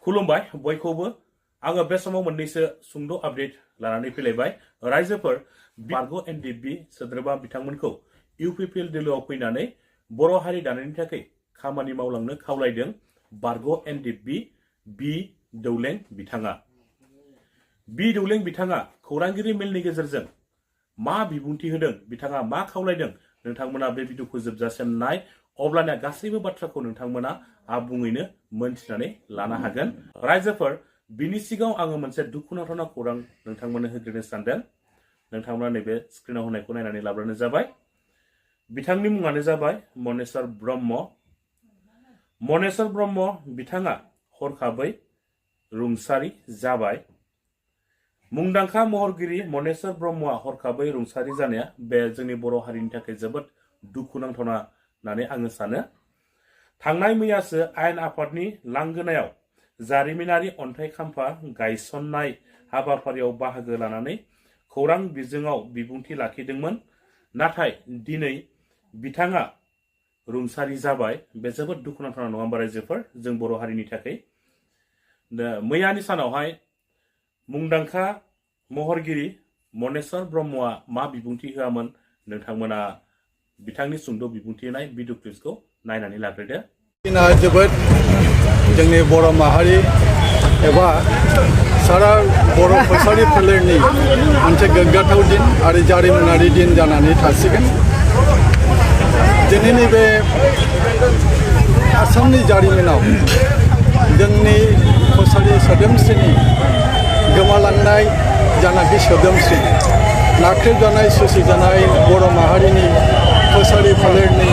खुलुमबाय बयखौबो आङो बे समाव मोननैसो सुंद' आपडेट लानानै फैलायबाय रायजोफोर बारग' एनडिएफबि सोद्रोमा बिथांमोनखौ इउपिपिएल दोलोआव फैनानै बर' हारि दानायनि थाखाय खामानि मावलांनो खावलायदों बारग' एनडिएफबि बि दौलें बिथाङा। बि दौलें बिथाङा खौरांगिरि मेलनि गेजेरजों मा बिबुंथि होदों बिथाङा मा खावलायदों नोंथांमोना बे भिडिअखौ जोबजासिम नाय अब्लाना गासैबो बाथ्राखौ नोंथांमोना आबुङैनो मोनथिनानै लानो हागोन। रायजोफोर बिनि सिगाङाव आङो मोनसे दुखुनांथाव खौरां नोंथांमोननो होग्रोनो सानदों। नोंथांमोना नैबे स्क्रिनाव होनायखौ नायनानै लाब्लानो जाबाय। बिथांनि मुङानो जाबाय मनेस्वर ब्रह्म। मनेस्वर ब्रह्म बिथाङा हरखाबै रुंसारि जाबाय। मुंदांखा महरगिरि मनेस्वर ब्रह्मआ हरखाबै रुंसारि जानाया बे जोंनि बर' हारिनि थाखाय जोबोद दुखुनांथावना होननानै आङो सानो। थांनाय मैयासो आयेन आफादनि लांगोनायाव जारिमिनारि अन्थाइ खाम्फा गायसननाय हाबाफारियाव बाहागो लानानै खौरां बिजोङाव बिबुंथि लाखिदोंमोन। नाथाय दिनै बिथाङा रुंसारि जाबाय। बे जोबोद दुखुनांथाव नङा होमबा रायजोफोर जों बर' हारिनि थाखाय। मैयानि सानावहाय मुंदांखा महरगिरि मनेस्वर ब्रह्मआ मा बिबुंथि होआमोन नोंथांमोना बिथांनि सुंद' बिबुंथि होनाय भिडिअ क्लिप्सखौ नायनानै लाग्रोदो। जोबोद जोंनि बर' माहारि एबा सारा बर' कसारि फोलेरनि मोनसे गोग्गाथाव दिन आरो जारिमिनारि दिन जानानै थासिगोन। दिनैनि बे आसामनि जारिमिनाव जोंनि कसारि सोदोमस्रिनि गोमालांनाय जानाखि सोदोमस्रि नाख्रेबजानाय सुसिजानाय बर' माहारिनि कसारि फोलेरनि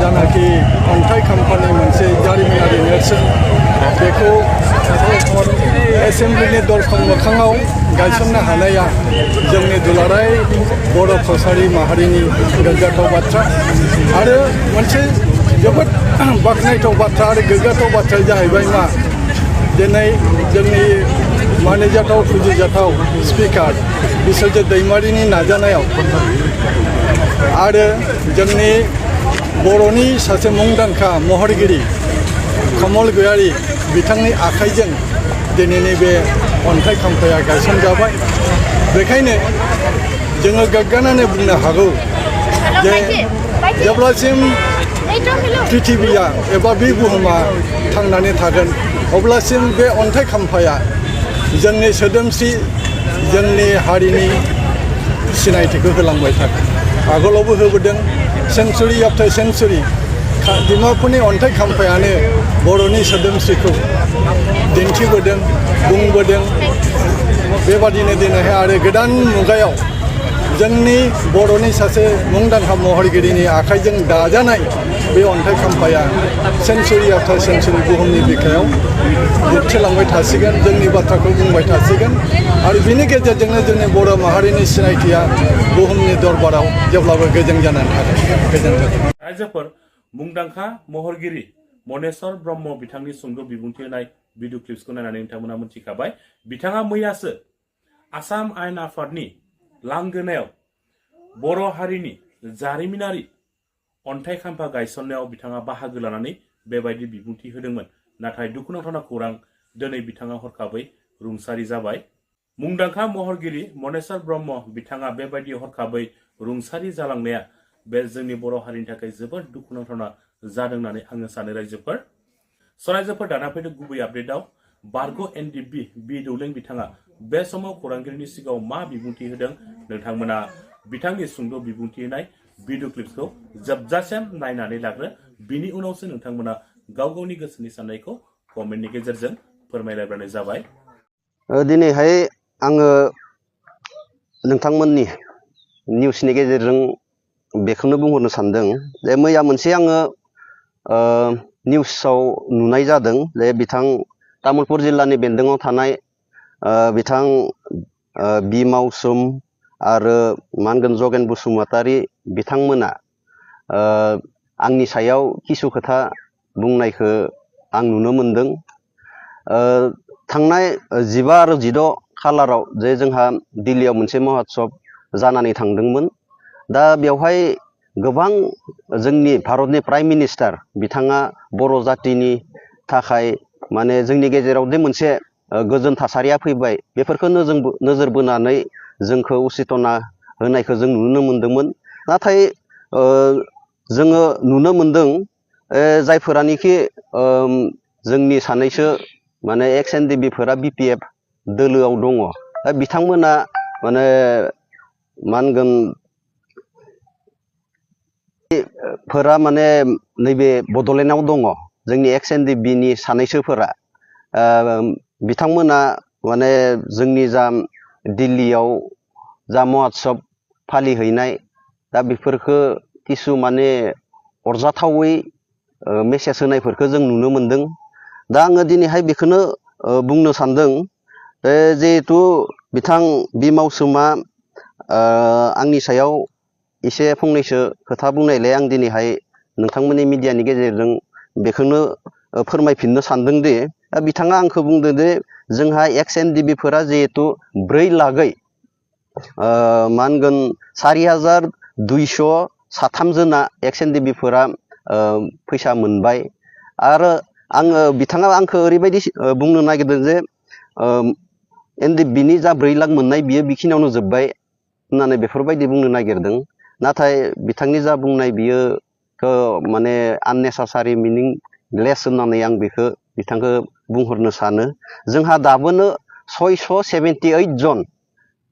जानाखि अन्थाइ खाम्फानि मोनसे जारिमिनारि नेरसोन बेखौ एसेम्ब्लिनि दरखं मोखाङाव गायसननो हानाया जोंनि दुलाराय बर' कसारि माहारिनि गोग्गाथाव बाथ्रा आरो मोनसे जोबोद बाख्नायथाव बाथ्रा आरो गोग्गाथाव बाथ्राया जाहैबाय मा दिनै जोंनि मानिजाथाव फुजिजाथाव स्पिकार बिस्वजित दैमारिनि नाजानायाव आरो जोंनि बर'नि सासे मुंदांखा महरगिरि कमल गयारी बिथांनि आखाइजों दिनैनि बे अन्थाइ खाम्फाया गायसनजाबाय। बेखायनो जोङो गोग्गानानै बुंनो हागौ जे जेब्लासिम पृथिबिया एबा बे बुहुमा थांनानै थागोन अब्लासिम बे अन्थाइ खाम्फाया जोंनि सोदोमस्रि जोंनि हारिनि सिनायथिखौ होलांबाय थागोन। आगोलावबो होबोदों सेन्सुरि आफ्टार सेन्सुरि डिमापुरनि अन्थाइ खाम्फायानो बर'नि सोदोमस्रिखौ दिन्थिबोदों बुंबोदों। बेबादिनो दिनैहाय आरो गोदान मुगायाव जोंनि बर'नि सासे मुंदांखा महरगिरिनि आखाइजों दाजानाय बे अन्थाइ खाम्फाया सेन्सुरि आफ्टार सेन्सुरि बुहुमनि बिखायाव दिन्थिलांबाय थासिगोन जोंनि बाथ्राखौ बुंबाय थासिगोन आरो बिनि गेजेरजोंनो जोंनि बर' माहारिनि सिनायथिया बुहुमनि दरबाराव जेब्लाबो गोजों जानानै थागोन। गोजोन्थों। रायजोफोर मुंदांखा महरगिरि मनेस्वर ब्रह्म बिथांनि सुंद' बिबुंथि होनाय भिडिअ क्लिप्सखौ नायनानै नोंथांमोना मिथिखाबाय। बिथाङा मैयासो आसाम आयेन आफादनि लांगोनायाव बर' हारिनि जारिमिनारि अन्थाइ खाम्फा गायसननायाव बिथाङा बाहागो लानानै बेबायदि बिबुंथि होदोंमोन। नाथाय दुखुनांथाव खौरां दिनै बिथाङा हरखाबै रुंसारि जाबाय। मुंदांखा महरगिरि मनेस्वर ब्रह्म बिथाङा बेबायदि हरखाबै रुंसारि जालांनाया बे जोंनि बर' हारिनि थाखाय जोबोद दुखुनांथावना जादों होननानै आङो सानो रायजोफोर। रायजोफोर दाना फैदों गुबै आपडेटआव बारग' एनडिएफबि बि दौलें बिथाङा बे समाव खौरांगिरिनि सिगाङाव मा बिबुंथि होदों नोंथांमोना बिथांनि सुंद' बिबुंथि होनाय भिडिअ क्लिप्सखौ जोबजासिम नायनानै लाग्रो। बिनि उनावसो नोंथांमोना गाव गावनि गोसोनि साननायखौ कमेन्टनि गेजेरजों फोरमायलायब्लानो जाबाय। दिनैहाय आङो नोंथांमोननि निउसनि गेजेरजों बेखौनो बुंहरनो सानदों जे मैया मोनसे आङो निउसाव नुनाय जादों जे बिथां तामुलपुर जिल्लानि बेन्दोङाव थानाय बिथां बि मावसोम आरो मा होनगोन जगेन बसुमतारी बिथांमोना आंनि सायाव किसु खोथा बुंनायखौ आं नुनो मोनदों। थांनाय 15 आरो 16 खालाराव जे जोंहा दिल्लीयाव मोनसे महोत्सब जानानै थांदोंमोन। दा बेवहाय गोबां जोंनि भारतनि प्राइम मिनिस्टार बिथाङा बर' जातिनि थाखाय माने जोंनि गेजेराव दि मोनसे गोजोन थासारिया फैबाय बेफोरखौ नोजोर बोनानै जोंखौ उसितना होनायखौ जों नुनो मोनदोंमोन। नाथाय जोङो नुनो मोनदों जायफोरानोखि जोंनि सानैसो माने एक्स एनडिबिफोरा बिपिएफ दोलोआव दङ दा बिथांमोना माने मा होनगोन फोरा माने नैबे बड'लेण्डआव दङ जोंनि एक्स एनडिबिनि सानैसोफोरा बिथांमोना माने जोंनि जा दिल्लीयाव जा महोत्सब फालिहैनाय दा बेफोरखौ किसु माने अरजाथावै मेसेज होनायफोरखौ जों नुनो मोनदों। दा आङो दिनैहाय बेखौनो बुंनो सानदों जिहेथु बिथां बि मावसोमा आंनि सायाव एसे फंनैसो खोथा बुंनायलाय आं दिनैहाय नोंथांमोननि मिडियानि गेजेरजों बेखौनो फोरमायफिननो सानदों दि बिथाङा आंखौ बुंदों दि जोंहा एक्स एनडिबिफोरा जिहेथु 4 लाखै मा होनगोन 4203 जना एक्स एनडिबिफोरा फैसा मोनबाय आरो बिथाङा आंखौ ओरैबायदि बुंनो नागिरदों जे एनडिबिनि जा 4 लाख मोननाय बियो बेखिनियावनो जोब्बाय होननानै बेफोरबायदि बुंनो नागिरदों। नाथाय बिथांनि जा बुंनाय बियो माने आननेसासारि मिनिंलेस होननानै आं बेखौ बिथांखौ बुंहरनो सानो। जोंहा दाबोनो 678 जन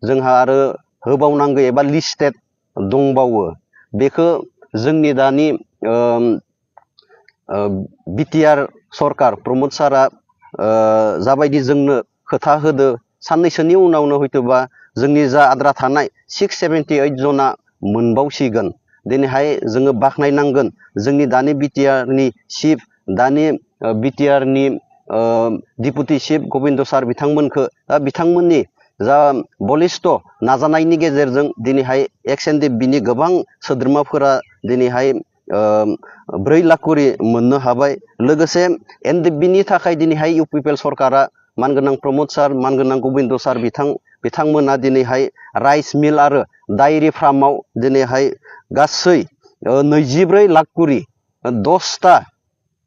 जोंहा आरो होबावनांगौ एबा लिस्टेड दंबावो। बेखौ जोंनि दानि बिटिआर सरकार प्रमद सारा जाबायदि जोंनो खोथा होदो साननैसोनि उनावनो हयतोबा जोंनि जा आद्रा थानाय 678 जना मोनबावसिगोन। दिनैहाय जोङो बाख्नायनांगोन जोंनि दानि बिटिआरनि चिफ दानि बिटिआरनि डिपुटि चिफ गबिन्द सार बिथांमोनखौ बिथांमोननि जा बलिष्ठ नाजानायनि गेजेरजों दिनैहाय एक्स एनडिबिनि गोबां सोद्रोमाफोरा दिनैहाय 4 लाख करि मोननो हाबाय। लोगोसे एनडिबिनि थाखाय दिनैहाय इउपिपिएल सरकारा मानगोनां प्रमद सार मानगोनां गबिन्द सार बिथांमोना दिनैहाय राइस मिल आरो डायरी फार्माव दिनैहाय गासै 24 लाख करि 10टा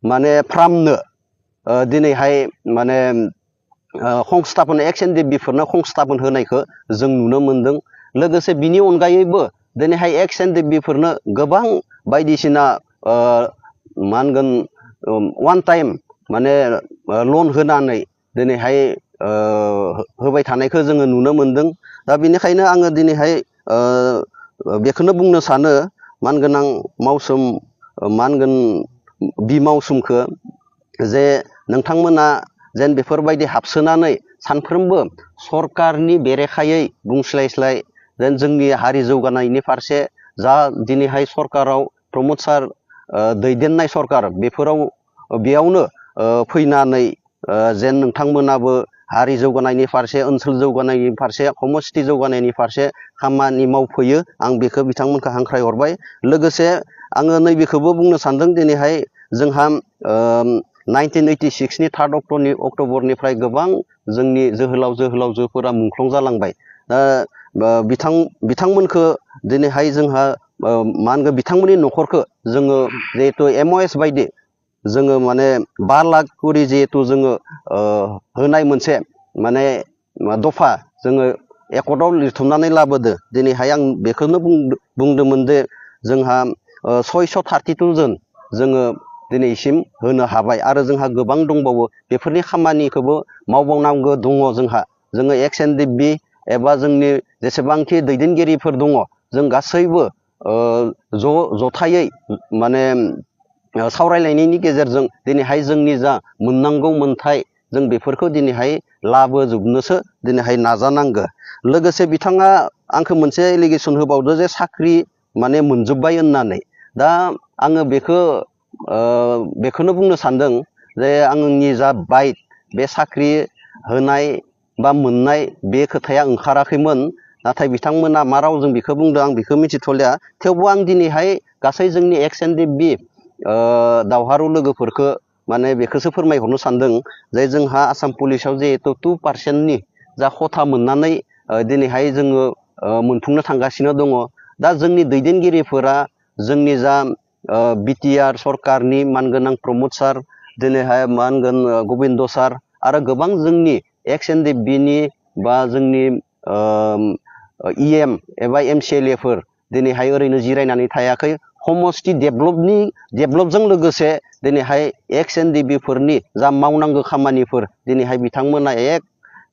माने फार्मनो दिनैहाय माने संस्थापन एक्स एनडिबिफोरनो संस्थापन होनायखौ जों नुनो मोनदों। लोगोसे बिनि अनगायैबो दिनैहाय एक्स एनडिबिफोरनो गोबां बायदिसिना मा होनगोन वान टाइम माने लन होनानै दिनैहाय होबाय थानायखौ जोङो नुनो मोनदों। दा बेनिखायनो आङो दिनैहाय बेखौनो बुंनो सानो मानगोनां मावसोम मानगोन बि मावसोमखौ जे नोंथांमोना जेन बेफोरबायदि हाबसोनानै सानफ्रोमबो सरकारनि बेरेखायै बुंस्लायस्लाय जेन जोंनि हारि जौगानायनि फारसे जा दिनैहाय सरकाराव प्रमद सार दैदेननाय सरकार बेयावनो फैनानै जेन नोंथांमोनाबो हारि जौगानायनि फारसे ओनसोल जौगानायनि फारसे समष्टि जौगानायनि फारसे खामानि मावफैयो आं बेखौ बिथांमोनखौ हांख्रायहरबाय। लोगोसे आङो नैबेखौबो बुंनो सानदों दिनैहाय जोंहा 1986 नि 3 अक्ट'बरनिफ्राय गोबां जोंनि जोहोलावजोफोरा मुंख्लं जालांबाय। बिथांमोनखौ दिनैहाय जोंहा मा होनगोन बिथांमोननि न'खरखौ जोङो जिहेथु एमअएस बायदि जोङो माने 5 लाख करि जिहेथु जोङो होनाय मोनसे माने दफा जोङो एकर्डआव लिरथुमनानै लाबोदो। दिनैहाय आं बेखौनो बुंदोंमोन जे जोंहा 632 जन जोङो दिनैसिम होनो हाबाय आरो जोंहा गोबां दंबावो बेफोरनि खामानिखौबो मावबावनांगौ दङ। जोङो एक्स एनडिबि एबा जोंनि जेसेबांखि दैदेनगिरिफोर दङ जों गासैबो जथायै माने सावरायलायनायनि गेजेरजों दिनैहाय जोंनि जा मोननांगौ मोनथाय जों बेफोरखौ दिनैहाय लाबोजोबनोसो दिनैहाय नाजानांगौ। लोगोसे बिथाङा आंखौ मोनसे एलिगेसन होबावदो जे साख्रि माने मोनजोब्बाय होननानै। दा आङो बेखौनो बुंनो सानदों जे आंनि जा बाइट बे साख्रि होनाय बा मोननाय बे खोथाया ओंखाराखैमोन। नाथाय बिथांमोना मा रावजों बेखौ बुंदों आं बेखौ मिथिथ'लिया। थेवबो आं दिनैहाय गासै जोंनि एक्स एनडिबि दावहारु लोगोफोरखौ माने बेखौसो फोरमायहरनो सानदों जे जोंहा आसाम पुलिसाव जिहेतु 2% जा खथा मोननानै दिनैहाय जोङो मोनफुंनो थांगासिनो दङ। दा जोंनि दैदेनगिरिफोरा जोंनि जा बिटिआर सरकारनि मानगोनां प्रमद सार दिनैहाय मा होनगोन गबिन्द सार आरो गोबां जोंनि एक्स एनडिएफबिनि बा जोंनि इएम एबा एमसिएलएफोर दिनैहाय ओरैनो जिरायनानै थायाखै समष्टि डेभेलपजों लोगोसे दिनैहाय एक्स एनडिएफबिफोरनि जा मावनांगौ खामानिफोर दिनैहाय बिथांमोना एक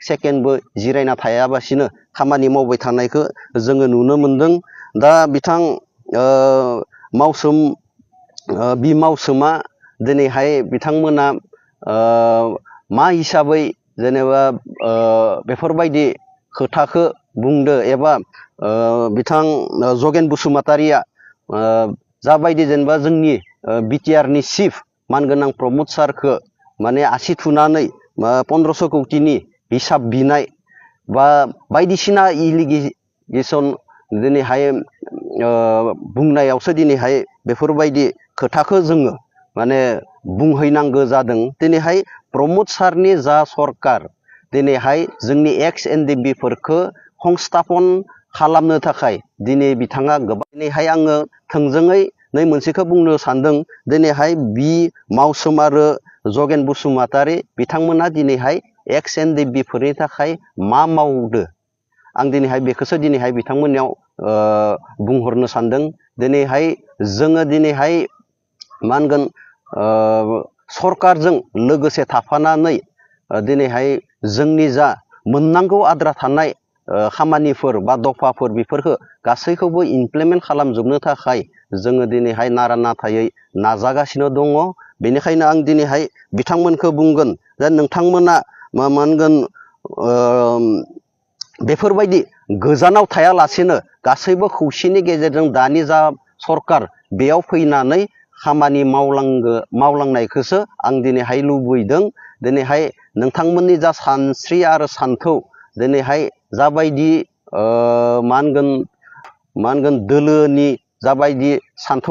सेकेन्डबो जिरायना थायाबासिनो खामानि मावबाय थानायखौ जोङो नुनो मोनदों। दा बिथां मावसोम बि मावसोमा दिनैहाय बिथांमोना मा हिसाबै जेनेबा बेफोरबायदि खोथाखौ बुंदो एबा बिथां जगेन बसुमतारिया जाबायदि जेनेबा जोंनि बिटिआरनि चिफ मानगोनां प्रमद सारखौ माने आसि थुनानै 1500 कौटिनि हिसाब बिनाय बा बायदिसिना इलिगेसन दिनैहाय बुंनायावसो दिनैहाय बेफोरबायदि खोथाखौ जोङो माने बुंहैनांगौ जादों। दिनैहाय प्रमद सारनि जा सरकार दिनैहाय जोंनि एक्स एनडिएफबिफोरखौ संस्थापन खालामनो थाखाय दिनै बिथाङा गोबां दिनैहाय आङो थोंजोङै मोनसेखौ बुंनो सानदों। दिनैहाय बि मावसोम आरो जगेन बसुमतारि बिथांमोना दिनैहाय एक्स एनडिएफबिफोरनि थाखाय मा मावदो आं दिनैहाय बेखौसो दिनैहाय बिथांमोननियाव बुंहरनो सानदों। दिनैहाय जोङो दिनैहाय मा होनगोन सरकारजों लोगोसे थाफानानै दिनैहाय जोंनि जा मोननांगौ आद्रा थानाय खामानिफोर बा दफाफोर बेफोरखौ गासैखौबो इमप्लिमेन्ट खालामजोबनो थाखाय जोङो दिनैहाय नारा नाथायै नाजागासिनो दङ। बेनिखायनो आं दिनैहाय बिथांमोनखौ बुंगोन जे नोंथांमोना मा होनगोन बेफोरबायदि गोजानाव थायालासेनो गासैबो खौसेनि गेजेरजों दानि जा सरकार बेयाव फैनानै खामानि मावलांनायखौसो आं दिनैहाय लुबैदों। दिनैहाय नोंथांमोननि जा सानस्रि आरो सान्थौ दिनैहाय जाबायदि मा होनगोन दोलोनि जाबायदि सान्थौ